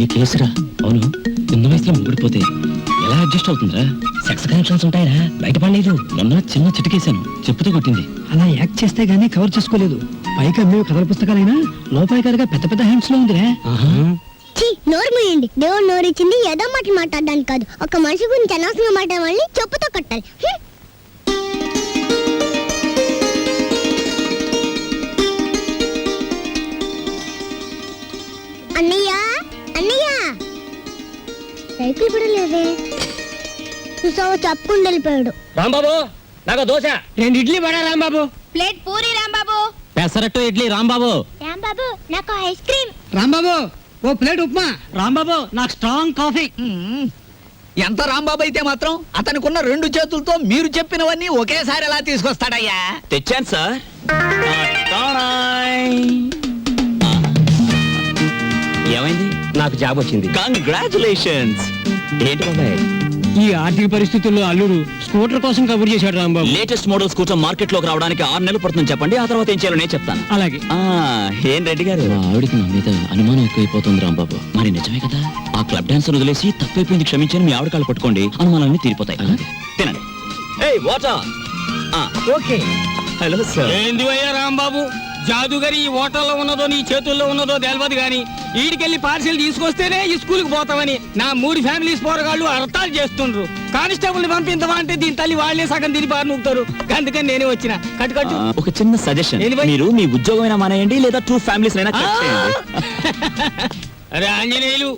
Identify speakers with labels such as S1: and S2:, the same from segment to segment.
S1: పెళ్లి కేసురా. అవును, చిన్న వయసులో ముగ్గుడిపోతే ఎలా అడ్జస్ట్ అవుతుందిరా? సెక్స్ కనెక్షన్స్ ఉంటాయరా, బయటపడలేదు. మొన్న చిన్న చిటికేశాను, చెప్పుతో కొట్టింది.
S2: అలా యాక్ట్ చేస్తే గానీ కవర్ చేసుకోలేదు. పైగా మేము కథల పుస్తకాలైనా లోపాయికారిగా పెద్ద పెద్ద హ్యాండ్స్ లో ఉందిరే.
S3: నోరు మూయండి. దేవుడు నోరు ఇచ్చింది ఏదో మాటలు మాట్లాడడానికి కాదు. ఒక మనిషి గురించి అనవసరంగా మాట్లాడే వాళ్ళని చెప్పుతో కొట్టాలి. అన్నయ్య అన్నయ్య, సైకిల్ కూడా లేదే. చూసావా, తప్పకుండా వెళ్ళిపోయాడు.
S1: రాంబాబు, నాకు దోశ.
S2: 2 ఇడ్లీ పడా రాంబాబు.
S3: ప్లేట్ పూరి రాంబాబు.
S1: పెసరట్టు ఇడ్లీ రాంబాబు.
S3: రాంబాబు, నాకు ఐస్ క్రీమ్.
S2: రాంబాబు, ఓ ప్లేట్ ఉప్మా. రాంబాబు, నాకు స్ట్రాంగ్ కాఫీ.
S4: ఎంత రాంబాబు అయితే మాత్రం అతనికున్న 2 చేతులతో మీరు చెప్పినవన్నీ ఒకేసారి ఎలా తీసుకొస్తాడయ్యా?
S1: తెచ్చాను సార్. ఏమైంది? నాకు జాబ్ వచ్చింది. కంగ్రాచులేషన్స్. ఏంటి బాబాయ్,
S2: ఈ ఆర్థిక పరిస్థితుల్లో అల్లుడు స్కూటర్ కోసం కబుర్ చేశాడు Rambabu.
S1: Latest model scooter market లోకి రావడానికి 6 నెలలు పడుతుంది చెప్పండి, ఆ తర్వాత ఏం చేయాలో నేను చెప్తాను.
S2: అలాగే.
S1: ఏం రెడ్డి గారు, ఆవిడికి నా మీద అనుమానం ఎక్కువైపోతుంది రాంబాబు. మరి నిజమే కదా, ఆ క్లబ్ డాన్సర్ వదిలేసి తప్పైపోయింది క్షమించని మీ ఆవిడ కాళ్ళు పట్టుకోండి, అనుమానాన్ని తీరిపోతాయి. తినండి. వాటర్.
S4: ఓకే.
S1: Hello sir.
S5: ఏంది అయ్యా రాంబాబు, జాదుగరి ఈ హోటల్లో ఉన్నదో నీ చేతుల్లో ఉన్నదో తెలియదు గాని ఈడికెళ్ళి పార్సిల్ తీసుకొస్తేనే ఈ స్కూల్కి పోతామని నా 3 ఫ్యామిలీస్ పోరగాళ్ళు అర్థాలు చేస్తుండ్రు. కానిస్టేబుల్ పంపించవా అంటే దీని తల్లి వాళ్ళే సగం తిని బారి నూపుతారు. అందుకని నేనే వచ్చిన. కట్టు
S1: ఒక చిన్న సజెషన్, మీరు మీ ఉద్యోగమైనా మానేయండి, లేదా 2 ఫ్యామిలీస్ అయినా కట్ చేయండి.
S5: అరే ఆంజనేయులు,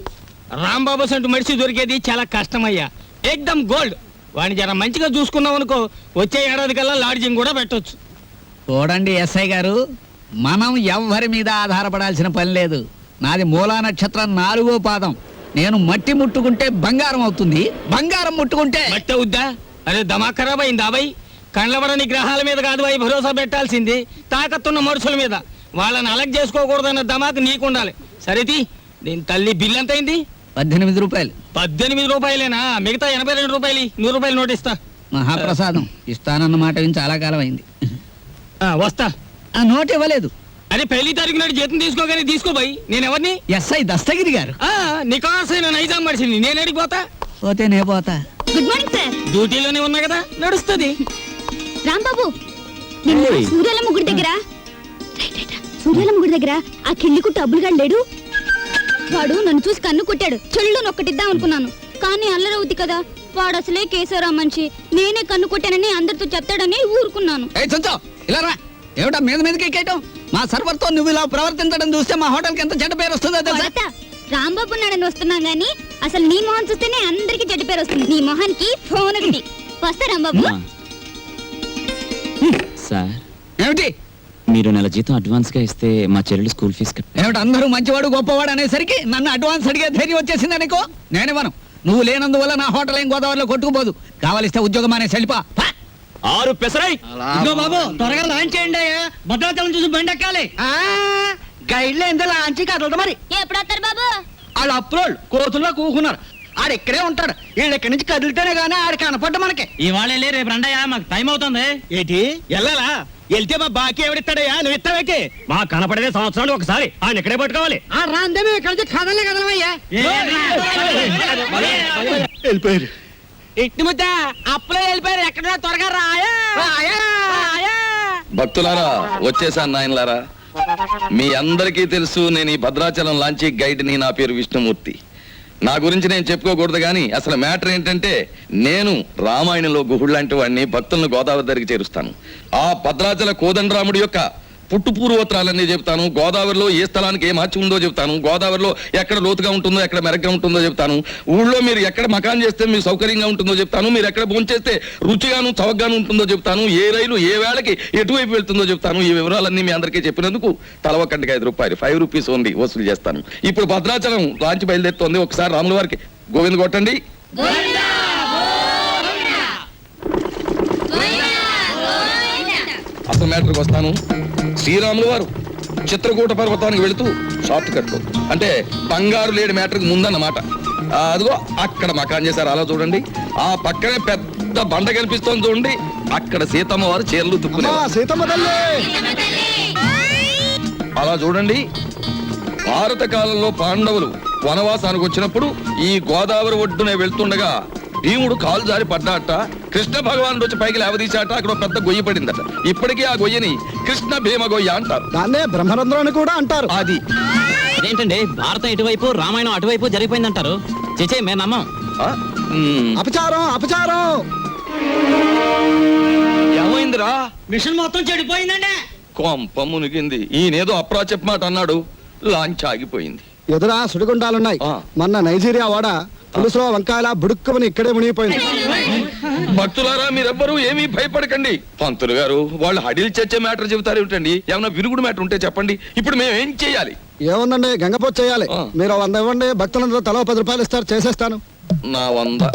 S5: రాంబాబు సంటూ మనిషి దొరికేది చాలా కష్టమయ్యా. ఏకదమ్ గోల్డ్. వాడిని జర మంచిగా చూసుకున్నాం అనుకో, వచ్చే ఏడాది కల్లా లాడ్జింగ్ కూడా పెట్టొచ్చు.
S4: చూడండి ఎస్ఐ గారు, మనం ఎవ్వరి మీద ఆధారపడాల్సిన పని లేదు. నాది మూలా నక్షత్రం 4వ పాదం. నేను మట్టి ముట్టుకుంటే బంగారం అవుతుంది, బంగారం ముట్టుకుంటే
S5: మట్టి అవుద్దా? అరే దమా ఖరాబ్ అయిందా బాయ్? కండ్లబడని గ్రహాల మీద కాదు బాయ్ భరోసా పెట్టాల్సింది, తాకత్తున్న మనుషుల మీద. వాళ్ళని అలగ్ చేసుకోకూడదన్న దమాకు నీకుండాలి. సరేది, దీని తల్లి బిల్ ఎంత అయింది?
S4: 18 రూపాయలు.
S5: 18 రూపాయలేనా? మిగతా 82 రూపాయలు 100 రూపాయలు నోట్ ఇస్తా.
S4: మహాప్రసాదం. ఇస్తానన్న మాట విని చాలా కాలం అయింది.
S5: వస్తా.
S4: ఆ నోట్ ఇవ్వలేదు.
S5: అరే పెళ్లి తారీఖు నాడు జీతం తీసుకోగానే తీసుకో బాయ్. నేను ఎవరిని?
S4: ఎస్ఐ దస్తగిరి గారు.
S5: నికాసైన నైజాం మనిషిని. నేను అడిగిపోతా.
S4: పోతే నే పోతా.
S3: Good morning sir.
S5: డ్యూటీలోనే ఉన్నా కదా, నడుస్తుంది.
S3: రాంబాబు, సూర్యాలమ్మ గుడి దగ్గర ఆ కిళ్ళికు డబ్బులుగా లేడు. వాడు నన్ను చూసి కన్ను కొట్టాడు. చెల్లు నొక్కటిద్దాం అనుకున్నాను, కానీ అల్లరవుద్ది కదా. వాడు అసలే కేశవరా మనిషి. నేనే కన్ను కొట్టానని అందరితో చెప్తాడని ఊరుకున్నాను.
S4: ఇలా రా. ఏమిటా మీద మీదకి ఎక్కేయటం? మా సర్వర్ తో నువ్వు ఇలా ప్రవర్తించడం చూస్తే మా హోటల్ కి ఎంత చెడ్డ పేరు వస్తుందో తెలుసా?
S3: రాంబాబు నాడని వస్తున్నాం గానీ అసలు నీ మొహం చూస్తేనే అందరికి చెడ్డ పేరు వస్తుంది. నీ మొహానికి ఫోన్ ఒకటి. వస్తా రాంబాబు.
S1: సార్,
S4: ఏమిటి?
S1: మీరు నెల జీతం అడ్వాన్స్ గా ఇస్తే మా చెల్లెలు స్కూల్ ఫీజు
S4: ఏమిటి అందరూ మంచివాడు గొప్పవాడు అనేసరికి నన్ను అడ్వాన్స్ అడిగే ధైర్యం వచ్చేసింది అనుకో. నేనేమను, నువ్వు లేనందువల్ల నా హోటల్ ఏం గోదావరిలో కొట్టుకుపోదు. కావాలిస్తే ఉద్యోగం అనేసి వెళ్ళిపా.
S1: 6 పెసరై.
S2: బాబు, త్వరగా లాంచ్ చేయండి. భద్రాచలం చూసి బండి ఎక్కాలి. గైడ్లో ఎంత లాంచ్ కదలదు. మరి
S3: ఎప్పుడు వస్తారు బాబు?
S2: వాళ్ళు అప్రోల్ కోతుల్లో కూకున్నారు. ఆడు ఇక్కడే ఉంటాడు. వీళ్ళు ఇక్కడి నుంచి కదిలితేనే గానీ ఆడు కనపడ్డ మనకి.
S5: ఇవాళ రేపు రండయ్యా, మాకు టైం అవుతుంది.
S2: ఏంటి వెళ్ళాలా? వెళ్తే మా బాకీ ఎవడిస్తాడయ్యా? నువ్వు ఇస్తావేకి?
S5: మా కనపడేదే సంవత్సరాలు ఒకసారి. ఆయన ఇక్కడే పట్టుకోవాలి.
S2: రాందే మేము ఇక్కడ నుంచి కదలే కదలమయ్యా. వెళ్ళిపోయారు.
S5: ఇట్టి ముద్ద అప్పులో వెళ్ళిపోయారు. ఎక్కడ త్వరగా రాయా.
S6: భక్తులారా, వచ్చేసాను నాయనలారా. మీ అందరికీ తెలుసు, నేను ఈ భద్రాచలం లాంచీ గైడ్ని. నా పేరు విష్ణుమూర్తి. నా గురించి నేను చెప్పుకోకూడదు కానీ అసలు మ్యాటర్ ఏంటంటే, నేను రామాయణంలో గుహుడు లాంటి వాడిని. భక్తులను గోదావరి దగ్గరికి చేరుస్తాను. ఆ భద్రాచల కోదండరాముడి యొక్క పుట్టు పూర్వోత్తరాలన్నీ చెప్తాను. గోదావరిలో ఏ స్థలానికి ఏ మార్చి ఉందో చెప్తాను. గోదావరిలో ఎక్కడ లోతుగా ఉంటుందో, ఎక్కడ మెరగ్గా ఉంటుందో చెప్తాను. ఊళ్ళో మీరు ఎక్కడ మకాన్ చేస్తే మీకు సౌకర్యంగా ఉంటుందో చెప్తాను. మీరు ఎక్కడ భోంచేస్తే రుచిగాను చవకగాను ఉంటుందో చెప్తాను. ఏ రైలు ఏ వేళకి ఎటువైపు వెళ్తుందో చెప్తాను. ఈ వివరాలన్నీ మీ అందరికీ చెప్పినందుకు తల ఒక్కటికి 5 రూపాయలు, 5 రూపీస్ ఓన్లీ వసూలు చేస్తాను. ఇప్పుడు భద్రాచలం లాంచి బయలుదేరుతోంది. ఒకసారి రాముల వారికి గోవింద కొట్టండి. అసలు మ్యాటర్కి వస్తాను. శ్రీరాములు వారు చిత్రకూట పర్వతానికి వెళుతూ షార్ట్ కట్ అంటే బంగారు లేడి మ్యాటర్కి ముందన్నమాట. అదిగో అక్కడ మకాన్ చేశారు. అలా చూడండి. ఆ పక్కనే పెద్ద బండ కనిపిస్తోంది చూడండి. అక్కడ సీతమ్మ వారు చీరలు తుక్కునేవారు. అలా చూడండి. భారత కాలంలో పాండవులు వనవాసానికి వచ్చినప్పుడు ఈ గోదావరి ఒడ్డునే వెళ్తుండగా భీముడు కాలు జారి పడ్డాట. కృష్ణ భగవానుడు వచ్చి పైకి లేవదీశాట. అక్కడ ఒక పెద్ద గొయ్యి పడిందట. ఇప్పటికీ ఆ గొయ్యని కృష్ణ భీమ గొయ్య అంటారు.
S2: దాన్నే బ్రహ్మరంధ్రం అని కూడా అంటారు.
S6: అది
S1: అదేంటండి భారతం ఇటువైపు రామాయణం అటువైపు జరిగిపోయిందంటారు. చేచే మేము నమ్మం.
S6: ఆ?
S2: అపచారం అపచారం.
S6: ఏమైందిరా?
S2: మిషన్ మొత్తం చెడిపోయిందండి.
S6: కొంప మునిగింది. ఈయనేదో అప్రాచప్ మాట అన్నాడు. లాంచ్ ఆగిపోయింది.
S2: ఎదురా సుడిగుండాలున్నాయి.
S6: ఆ.
S2: మొన్న నైజీరియా వాడ పులుసులో వంకాయల బుడుక్కుమని ఇక్కడే మునిగిపోయింది.
S6: భక్తులారా, మీరెవ్వరూ ఏమీ భయపడకండి. పంతులు గారు వాళ్ళు హడిల్ చచ్చే మ్యాటర్ చెబుతారు ఏమిటండి? ఏమన్నా విరుగుడు మ్యాటర్ ఉంటే చెప్పండి. ఇప్పుడు మేము ఏం చేయాలి?
S2: ఏముందండి, గంగపోతు చేయాలి.
S6: ఆ.
S2: మీరు 100 ఇవ్వండి, భక్తులందరూ తలో 10 రూపాయలు ఇస్తారు, చేసేస్తాను.
S6: నా 100.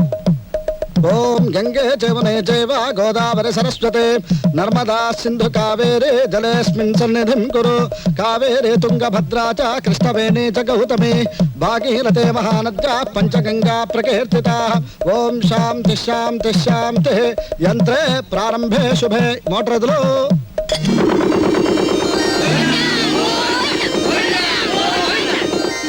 S2: ఓం గంగే జవనే జైవ గోదావరి సరస్వతే నర్మదా సింధు కావేరే జలేస్మిన్ సన్నిధిం కురు కావేరే తుంగభద్రా చ కృష్ణవేణి చ గౌతమి భాగీరథే మహానద్యా పంచగంగా ప్రకీర్తితా. ఓం శాంతి శాంతి శాంతి. యంత్రే ప్రారంభే శుభే. మోటార్ ఎదులు.